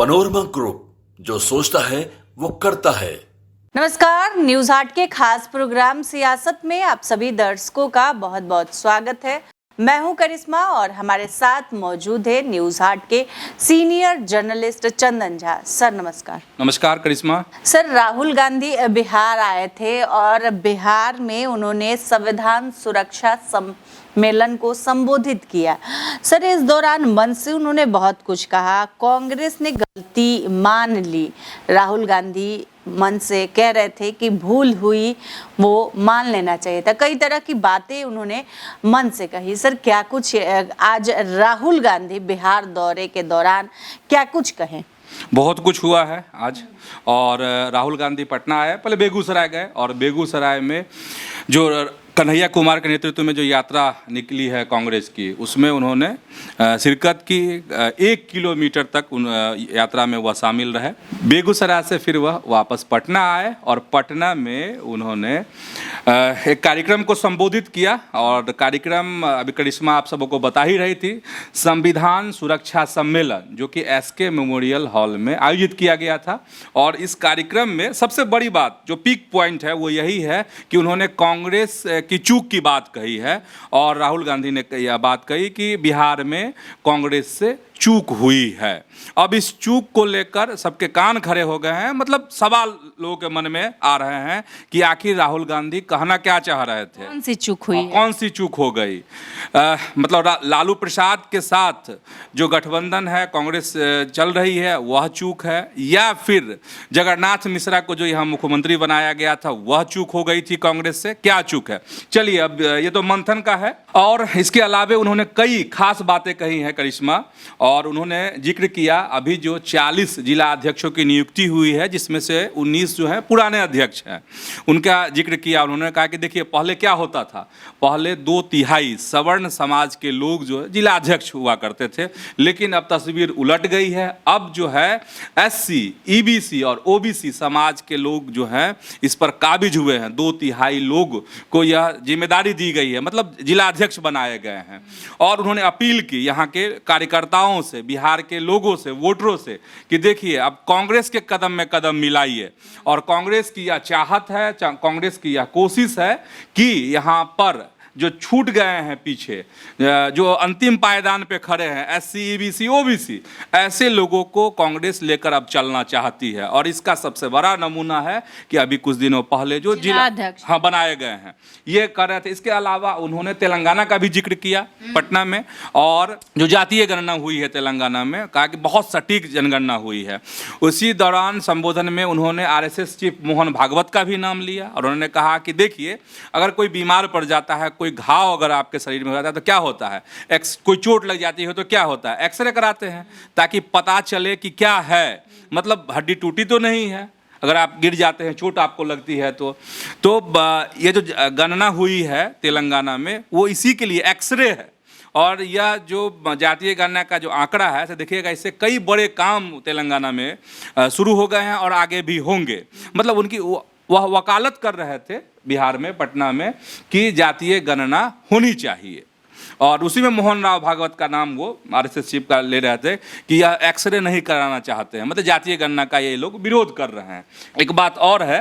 Panorama group, जो सोचता है वो करता है। नमस्कार, न्यूज हाट के खास प्रोग्राम सियासत में आप सभी दर्शकों का बहुत बहुत स्वागत है। मैं हूं करिश्मा और हमारे साथ मौजूद है न्यूज हाट के senior journalist Chandan Jha. Sir नमस्कार। नमस्कार करिश्मा। सर, राहुल गांधी बिहार आए थे और बिहार में उन्होंने संविधान सुरक्षा सम्मेलन को संबोधित किया। सर, इस दौरान मन से उन्होंने बहुत कुछ कहा। कांग्रेस ने गलती मान ली। राहुल गांधी मन से कह रहे थे कि भूल हुई, वो मान लेना चाहिए था। कई तरह की बातें उन्होंने मन से कही। सर, क्या कुछ आज राहुल गांधी बिहार दौरे के दौरान क्या कुछ कहें? बहुत कुछ हुआ है आज। और राहुल गांधी पटना आए, पहले बेगूसराय गए और बेगूसराय में जो कन्हैया कुमार के नेतृत्व में जो यात्रा निकली है कांग्रेस की, उसमें उन्होंने शिरकत की। 1 किलोमीटर तक यात्रा में वह शामिल रहे। बेगूसराय से फिर वह वापस पटना आए और पटना में उन्होंने एक कार्यक्रम को संबोधित किया। और कार्यक्रम अभी करिश्मा आप सबको बता ही रही थी, संविधान सुरक्षा सम्मेलन, जो कि एसके मेमोरियल हॉल में आयोजित किया गया था। और इस कार्यक्रम में सबसे बड़ी बात, जो पीक पॉइंट है, वो यही है कि उन्होंने कांग्रेस की चूक की बात कही है। और राहुल गांधी ने यह बात कही कि बिहार में कांग्रेस से चूक हुई है। अब इस चूक को लेकर सबके कान खड़े हो गए हैं। मतलब सवाल लोगों के मन में आ रहे हैं कि आखिर राहुल गांधी कहना क्या चाह रहे थे, कौन सी चूक हुई, कौन सी चूक हो गई। मतलब लालू प्रसाद के साथ जो गठबंधन है, कांग्रेस चल रही है, वह चूक है, या फिर जगन्नाथ मिश्रा को जो यहाँ मुख्यमंत्री बनाया गया था, वह चूक हो गई थी कांग्रेस से। क्या चूक है, चलिए अब ये तो मंथन का है। और इसके अलावा उन्होंने कई खास बातें कही हैं करिश्मा। और उन्होंने जिक्र किया अभी जो 40 जिला अध्यक्षों की नियुक्ति हुई है, जिसमें से 19 जो है पुराने अध्यक्ष हैं, उनका जिक्र किया। उन्होंने कहा कि देखिए, पहले क्या होता था, पहले 2/3 सवर्ण समाज के लोग जो है जिला अध्यक्ष हुआ करते थे। लेकिन अब तस्वीर उलट गई है। अब जो है SC, EBC और OBC समाज के लोग जो हैं इस पर काबिज हुए हैं। 2/3 लोग को यह जिम्मेदारी दी गई है, मतलब जिला अध्यक्ष बनाए गए हैं। और उन्होंने अपील की यहाँ के कार्यकर्ताओं से, बिहार के लोगों से, वोटरों से, कि देखिए अब कांग्रेस के कदम में कदम मिलाइए। और कांग्रेस की यह चाहत है, कांग्रेस की यह कोशिश है कि यहाँ पर जो छूट गए हैं पीछे, जो अंतिम पायदान पे खड़े हैं, SC, EBC, OBC, ऐसे लोगों को कांग्रेस लेकर अब चलना चाहती है। और इसका सबसे बड़ा नमूना है कि अभी कुछ दिनों पहले जो जिला अध्यक्ष बनाए गए हैं, ये कर रहे थे। इसके अलावा उन्होंने तेलंगाना का भी जिक्र किया पटना में। और जो जातीय गणना हुई है तेलंगाना में, कहा कि बहुत सटीक जनगणना हुई है। उसी दौरान संबोधन में उन्होंने RSS चीफ मोहन भागवत का भी नाम लिया। और उन्होंने कहा कि देखिए, अगर कोई बीमार पड़ जाता है, कोई घाव अगर आपके शरीर में हो जाता है तो क्या होता है, कोई चोट लग जाती है तो क्या होता है, एक्सरे कराते हैं ताकि पता चले कि क्या है। मतलब हड्डी टूटी तो नहीं है, अगर आप गिर जाते हैं, चोट आपको लगती है तो ये जो गणना हुई है तेलंगाना में, वो इसी के लिए एक्सरे है। और यह जो जातीय गणना का जो आंकड़ा है, ऐसे देखिएगा, इससे कई बड़े काम तेलंगाना में शुरू हो गए हैं और आगे भी होंगे। मतलब उनकी वह वकालत कर रहे थे बिहार में, पटना में, कि जातीय गणना होनी चाहिए। और उसी में मोहन राव भागवत का नाम वो RSS चीफ का ले रहे थे कि यह एक्सरे नहीं कराना चाहते हैं। मतलब जातीय गणना का ये लोग विरोध कर रहे हैं। एक बात और है,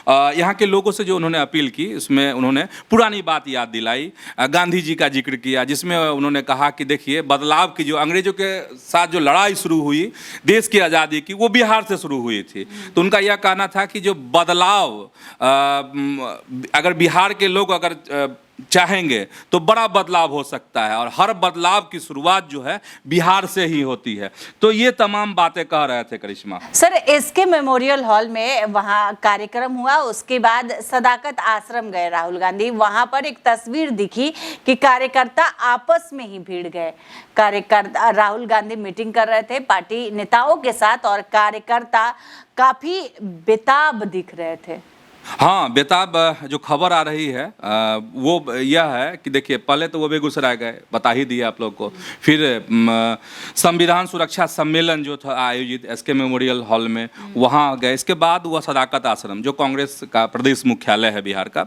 यहाँ के लोगों से जो उन्होंने अपील की, उसमें उन्होंने पुरानी बात याद दिलाई, गांधी जी का जिक्र किया, जिसमें उन्होंने कहा कि देखिए, बदलाव की जो अंग्रेजों के साथ जो लड़ाई शुरू हुई देश की आज़ादी की, वो बिहार से शुरू हुई थी। तो उनका यह कहना था कि जो बदलाव अगर बिहार के लोग अगर चाहेंगे तो बड़ा बदलाव हो सकता है। और हर बदलाव की शुरुआत जो है बिहार से ही होती है। तो ये तमाम बातें कह रहे थे करिश्मा। सर, SK मेमोरियल हॉल में वहाँ कार्यक्रम हुआ, उसके बाद सदाकत आश्रम गए राहुल गांधी। वहां पर एक तस्वीर दिखी कि कार्यकर्ता आपस में ही भिड़ गए। कार्यकर्ता, राहुल गांधी मीटिंग कर रहे थे पार्टी नेताओं के साथ और कार्यकर्ता काफी बेताब दिख रहे थे। हाँ, बेताब जो खबर आ रही है वो यह है कि देखिए, पहले तो वो बेगूसराय गए, बता ही दिया आप लोग को। फिर संविधान सुरक्षा सम्मेलन जो था आयोजित SK मेमोरियल हॉल में, वहाँ गए। इसके बाद वह सदाकत आश्रम, जो कांग्रेस का प्रदेश मुख्यालय है बिहार का,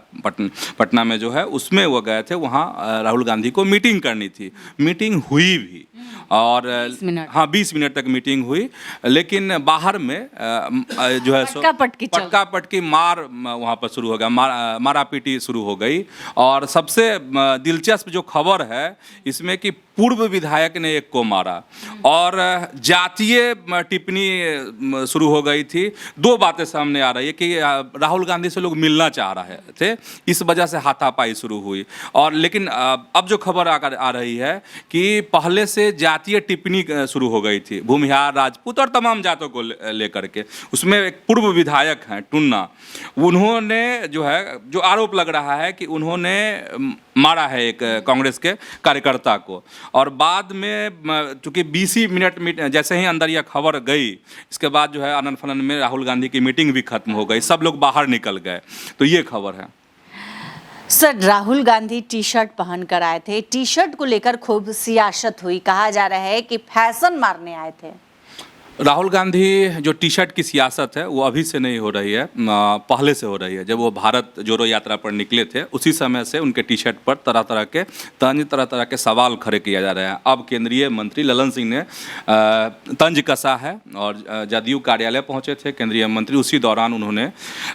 पटना में जो है, उसमें वो गए थे। वहाँ राहुल गांधी को मीटिंग करनी थी। मीटिंग हुई भी। और 20 मिनट। हाँ 20 मिनट तक मीटिंग हुई, लेकिन बाहर में जो है सो पटका पटकी मार वहाँ पर शुरू हो गया, मारा पीटी शुरू हो गई। और सबसे दिलचस्प जो खबर है इसमें कि पूर्व विधायक ने एक को मारा और जातीय टिप्पणी शुरू हो गई थी। दो बातें सामने आ रही है कि राहुल गांधी से लोग मिलना चाह रहे थे, इस वजह से हाथापाई शुरू हुई। और लेकिन अब जो खबर आ रही है कि पहले से जातीय टिप्पणी शुरू हो गई थी, भूमिहार, राजपूत और तमाम जातों को लेकर के। उसमें एक पूर्व विधायक हैं टुन्ना, उन्होंने जो है, जो आरोप लग रहा है कि उन्होंने मारा है एक कांग्रेस के कार्यकर्ता को। और बाद में चूंकि 20 मिनट जैसे ही अंदर यह खबर गई, इसके बाद जो है आनन फनन में राहुल गांधी की मीटिंग भी खत्म हो गई, सब लोग बाहर निकल गए। तो ये खबर है। Sir, Rahul Gandhi T shirt पहन कर आए थे, टी शर्ट को लेकर खूब सियासत हुई, कहा जा रहा है कि फैशन मारने आए थे। राहुल गांधी जो टी शर्ट की सियासत है वो अभी से नहीं हो रही है, पहले से हो रही है। जब वो भारत जोड़ो यात्रा पर निकले थे उसी समय से उनके टी शर्ट पर तरह तरह के सवाल खड़े किए जा रहे हैं। अब केंद्रीय मंत्री ललन सिंह ने तंज कसा है और जदयू कार्यालय पहुंचे थे केंद्रीय मंत्री। उसी दौरान उन्होंने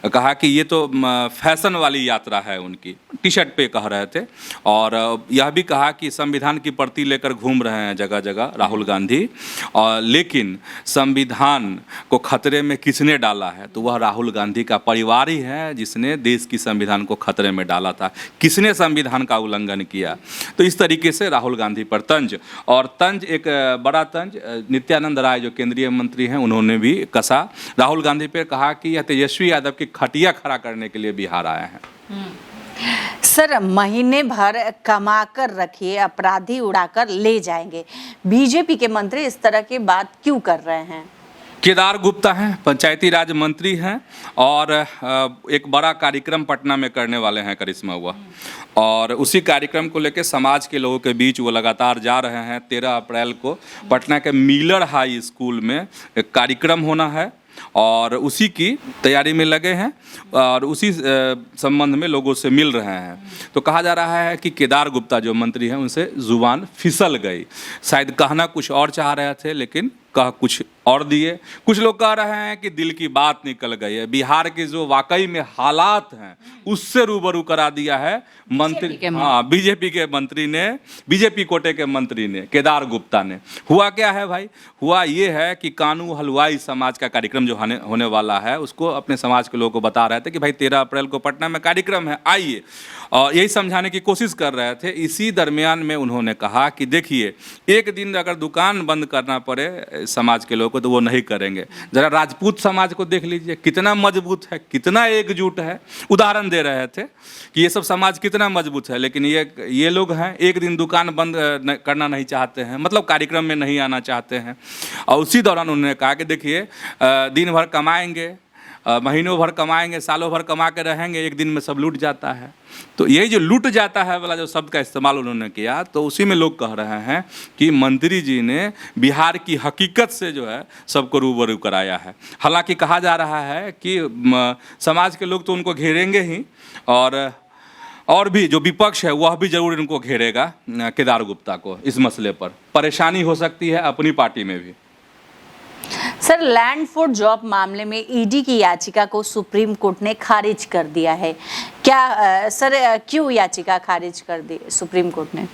कहा कि ये तो फैशन वाली यात्रा है उनकी, टी शर्ट पे कह रहे थे। और यह भी कहा कि संविधान की प्रति लेकर घूम रहे हैं जगह जगह राहुल गांधी, और लेकिन संविधान को खतरे में किसने डाला है, तो वह राहुल गांधी का परिवार ही है जिसने देश की संविधान को खतरे में डाला था। किसने संविधान का उल्लंघन किया? तो इस तरीके से राहुल गांधी पर तंज, और तंज एक बड़ा तंज नित्यानंद राय जो केंद्रीय मंत्री हैं उन्होंने भी कसा। राहुल गांधी पर कहा कि यह तेजस्वी यादव की खटिया खड़ा करने के लिए बिहार आए हैं। सर, महीने भर कमा कर रखिए, अपराधी उड़ाकर ले जाएंगे, बीजेपी के मंत्री इस तरह की बात क्यों कर रहे हैं? केदार गुप्ता हैं, पंचायती राज मंत्री हैं, और एक बड़ा कार्यक्रम पटना में करने वाले हैं करिश्मा हुआ, और उसी कार्यक्रम को लेकर समाज के लोगों के बीच वो लगातार जा रहे हैं। 13 अप्रैल को पटना के मिलर हाई स्कूल में एक कार्यक्रम होना है और उसी की तैयारी में लगे हैं और उसी संबंध में लोगों से मिल रहे हैं। तो कहा जा रहा है कि केदार गुप्ता जो मंत्री हैं उनसे जुबान फिसल गई, शायद कहना कुछ और चाह रहे थे लेकिन कह कुछ और दिए। कुछ लोग कह रहे हैं कि दिल की बात निकल गई है, बिहार के जो वाकई में हालात हैं उससे रूबरू करा दिया है मंत्री, हाँ बीजेपी के मंत्री ने, बीजेपी कोटे के मंत्री ने, केदार गुप्ता ने। हुआ क्या है भाई? हुआ ये है कि कानू हलवाई समाज का कार्यक्रम जो होने वाला है उसको अपने समाज के लोगों को बता रहे थे कि भाई 13 अप्रैल को पटना में कार्यक्रम है, आइए, और यही समझाने की कोशिश कर रहे थे। इसी दरमियान में उन्होंने कहा कि देखिए, एक दिन अगर दुकान बंद करना पड़े समाज के लोगों को तो वो नहीं करेंगे। जरा राजपूत समाज को देख लीजिए, कितना मजबूत है, कितना एकजुट है। उदाहरण दे रहे थे कि ये सब समाज कितना मजबूत है, लेकिन ये लोग हैं एक दिन दुकान बंद करना नहीं चाहते हैं, मतलब कार्यक्रम में नहीं आना चाहते हैं। और उसी दौरान उन्होंने कहा कि देखिए, दिन भर कमाएंगे, महीनों भर कमाएंगे, सालों भर कमा के रहेंगे, एक दिन में सब लूट जाता है। तो यही जो लूट जाता है वाला जो शब्द का इस्तेमाल उन्होंने किया, तो उसी में लोग कह रहे हैं कि मंत्री जी ने बिहार की हकीकत से जो है सबको रूबरू कराया है। हालांकि कहा जा रहा है कि समाज के लोग तो उनको घेरेंगे ही, और भी जो विपक्ष है वह भी जरूर इनको घेरेगा, केदार गुप्ता को इस मसले पर। परेशानी हो सकती है अपनी पार्टी में भी। सर, लैंड फॉर जॉब मामले में ईडी की याचिका को सुप्रीम कोर्ट ने खारिज कर दिया है। क्या सर, क्यों याचिका खारिज कर दी सुप्रीम कोर्ट ने?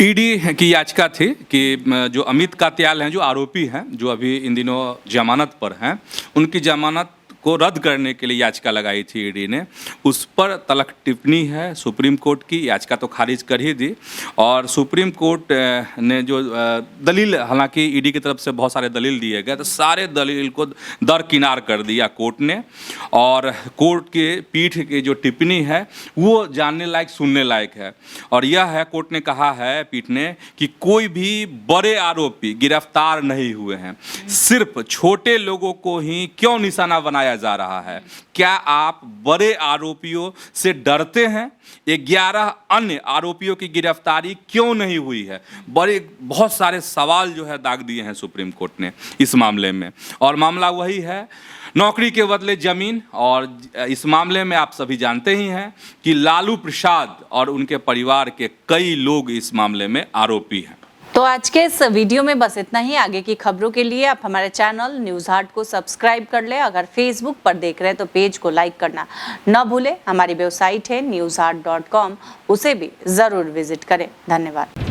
ईडी की याचिका थी कि जो अमित कात्याल हैं, जो आरोपी हैं, जो अभी इन दिनों जमानत पर हैं, उनकी जमानत को रद्द करने के लिए याचिका लगाई थी ईडी ने। उस पर तलक टिप्पणी है सुप्रीम कोर्ट की, याचिका तो खारिज कर ही दी। और सुप्रीम कोर्ट ने जो दलील, हालांकि ईडी की तरफ से बहुत सारे दलील दिए गए, तो सारे दलील को दरकिनार कर दिया कोर्ट ने। और कोर्ट के पीठ की जो टिप्पणी है वो जानने लायक, सुनने लायक है। और यह है, कोर्ट ने कहा है, पीठ ने, कि कोई भी बड़े आरोपी गिरफ्तार नहीं हुए हैं, सिर्फ छोटे लोगों को ही क्यों निशाना बनाया जा रहा है? क्या आप बड़े आरोपियों से डरते हैं? 11 अन्य आरोपियों की गिरफ्तारी क्यों नहीं हुई है? बहुत सारे सवाल जो है दाग दिए हैं सुप्रीम कोर्ट ने इस मामले में। और मामला वही है, नौकरी के बदले जमीन। और इस मामले में आप सभी जानते ही हैं कि लालू प्रसाद और उनके परिवार के कई लोग इस मामले में आरोपी हैं। तो आज के इस वीडियो में बस इतना ही। आगे की खबरों के लिए आप हमारे चैनल न्यूज़ हाट को सब्सक्राइब कर ले। अगर फेसबुक पर देख रहे हैं तो पेज को लाइक करना न भूलें। हमारी वेबसाइट है newsheart.com, उसे भी जरूर विजिट करें। धन्यवाद।